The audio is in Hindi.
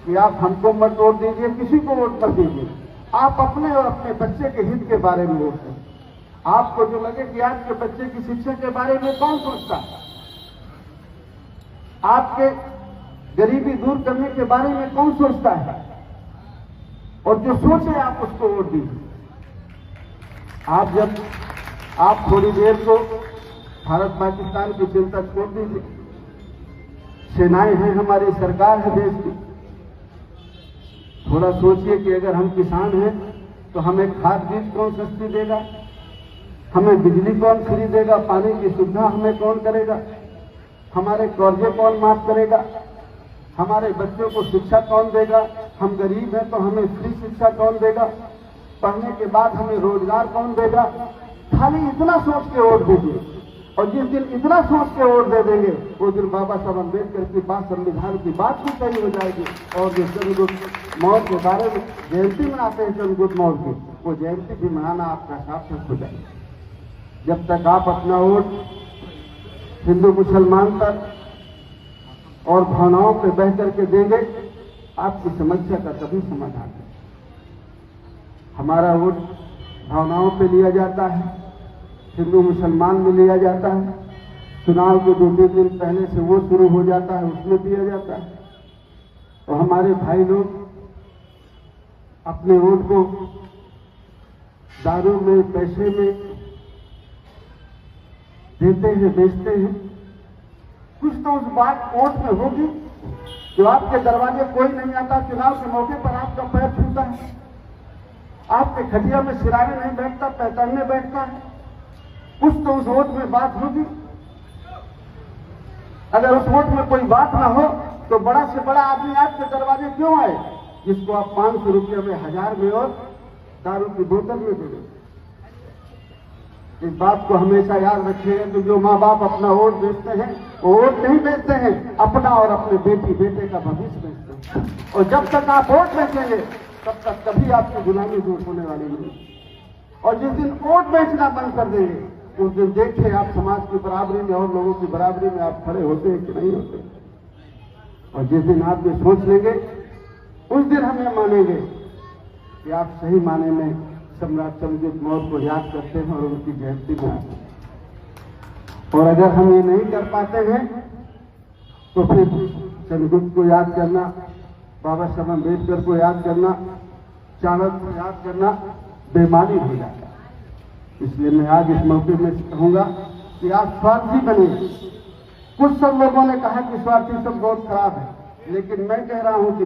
कि आप हमको मत वोट दीजिए, किसी को वोट मत दीजिए, आप अपने और अपने बच्चे के हित के बारे में वोट दें। आपको जो लगे कि आज के बच्चे की शिक्षा के बारे में कौन सोचता है, आपके गरीबी दूर करने के बारे में कौन सोचता है, और जो सोचे आप उसको वोट दीजिए। आप थोड़ी देर को भारत पाकिस्तान की चिंता छोड़ दीजिए। सेनाएं हैं, हमारी सरकार है देश की। थोड़ा सोचिए कि अगर हम किसान हैं तो हमें खाद बीज कौन सस्ती देगा, हमें बिजली कौन फ्री देगा, पानी की सुविधा हमें कौन करेगा, हमारे कर्जे कौन माफ करेगा, हमारे बच्चों को शिक्षा कौन देगा, हम गरीब हैं तो हमें फ्री शिक्षा कौन देगा, पढ़ने के बाद हमें रोजगार कौन देगा। खाली इतना सोच के वोट दीजिए, और जिस दिन इतना सोच के वोट दे देंगे उस दिन बाबा साहब अम्बेडकर की बात, संविधान की बात भी सही हो जाएगी। और जो चंद्रगुप्त मौर्य के बारे में जयंती मनाते हैं चंद्रगुप्त मौर्य की, वो जयंती भी मनाना आपका सार्थक हो जाएगा। जब तक आप अपना वोट हिंदू मुसलमान तक और भावनाओं पे बह करके देंगे, आपकी समस्या का कभी समाधान नहीं। हमारा वोट भावनाओं पे लिया जाता है, हिंदू मुसलमान में लिया जाता है, चुनाव के 2-3 दिन पहले से वो शुरू हो जाता है, उसमें दिया जाता है। तो हमारे भाई लोग अपने वोट को दारू में, पैसे में देते हैं, बेचते हैं। कुछ तो उस बात वोट में होगी। जो आपके दरवाजे कोई नहीं आता, चुनाव के मौके पर आपका पैर छूता है, आपके खटिया में सिराने नहीं बैठता, पैतरने बैठता है, कुछ तो उस वोट में बात होगी। अगर उस वोट में कोई बात ना हो तो बड़ा से बड़ा आदमी आपके दरवाजे क्यों आए, जिसको आप 500 रुपये में, 1000 में और दारू की बोतल में दे दें। इस बात को हमेशा याद रखिएगा कि जो माँ बाप अपना वोट बेचते हैं, वो वोट नहीं बेचते हैं, अपना और अपने बेटी बेटे का भविष्य बेचते हैं। और जब तक आप वोट बेचेंगे तब तक कभी आपकी गुलामी दूर होने वाली नहीं। और जिस दिन वोट बेचना बंद कर देंगे उस दिन देखिए आप समाज की बराबरी में और लोगों की बराबरी में आप खड़े होते हैं कि नहीं होते। और जिस दिन आप ये सोच लेंगे उस दिन हम ये मानेंगे कि आप सही माने में सम्राट चंद्रगुप्त मौर्य को याद करते हैं और उनकी जयंती मनाते हैं। और अगर हम ये नहीं कर पाते हैं तो फिर चंद्रगुप्त को याद करना, बाबा साहब अम्बेडकर को याद करना, चाणक्य को याद करना बेमानी हो जाता है। इसलिए मैं आज इस मौके में कहूंगा कि आप स्वार्थी बने। कुछ सब लोगों ने कहा कि स्वार्थी सब बहुत खराब है, लेकिन मैं कह रहा हूं कि